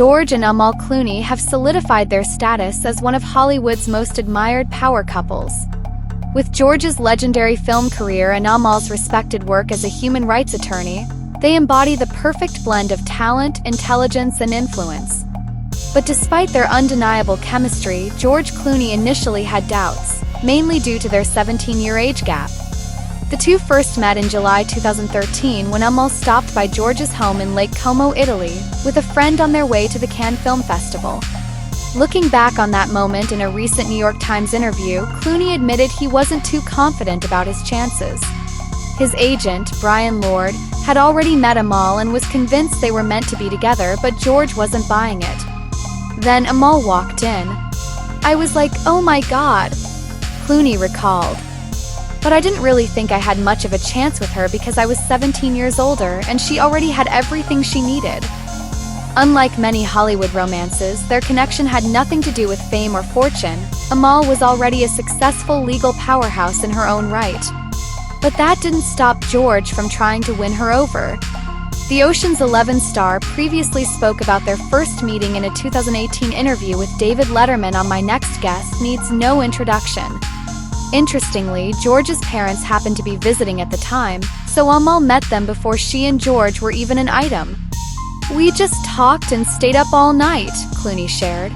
George and Amal Clooney have solidified their status as one of Hollywood's most admired power couples. With George's legendary film career and Amal's respected work as a human rights attorney, they embody the perfect blend of talent, intelligence, and influence. But despite their undeniable chemistry, George Clooney initially had doubts, mainly due to their 17-year age gap. The two first met in July 2013 when Amal stopped by George's home in Lake Como, Italy, with a friend on their way to the Cannes Film Festival. Looking back on that moment in a recent New York Times interview, Clooney admitted he wasn't too confident about his chances. His agent, Brian Lord, had already met Amal and was convinced they were meant to be together, but George wasn't buying it. Then Amal walked in. "I was like, oh my God," Clooney recalled. "But I didn't really think I had much of a chance with her because I was 17 years older and she already had everything she needed." Unlike many Hollywood romances, their connection had nothing to do with fame or fortune. Amal was already a successful legal powerhouse in her own right. But that didn't stop George from trying to win her over. The Ocean's 11 star previously spoke about their first meeting in a 2018 interview with David Letterman on My Next Guest needs no introduction. Interestingly, George's parents happened to be visiting at the time, so Amal met them before she and George were even an item. "We just talked and stayed up all night," Clooney shared.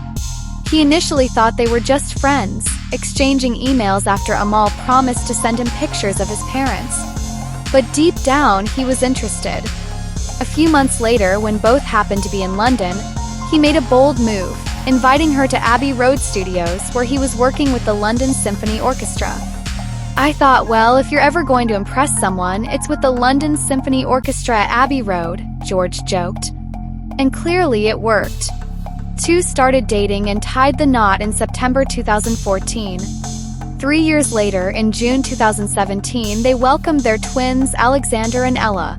He initially thought they were just friends, exchanging emails after Amal promised to send him pictures of his parents. But deep down, he was interested. A few months later, when both happened to be in London, he made a bold move, inviting her to Abbey Road Studios, where he was working with the London Symphony Orchestra. "I thought, well, if you're ever going to impress someone, it's with the London Symphony Orchestra at Abbey Road," George joked. And clearly it worked. Two started dating and tied the knot in September 2014. 3 years later, in June 2017, they welcomed their twins Alexander and Ella.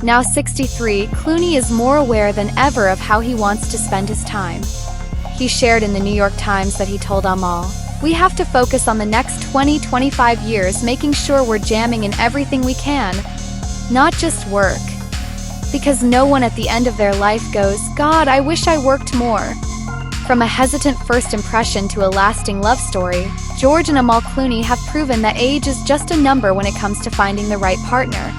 Now 63, Clooney is more aware than ever of how he wants to spend his time. He shared in the New York Times that he told Amal, "We have to focus on the next 20-25 years making sure we're jamming in everything we can, not just work. Because no one at the end of their life goes, God, I wish I worked more." From a hesitant first impression to a lasting love story, George and Amal Clooney have proven that age is just a number when it comes to finding the right partner.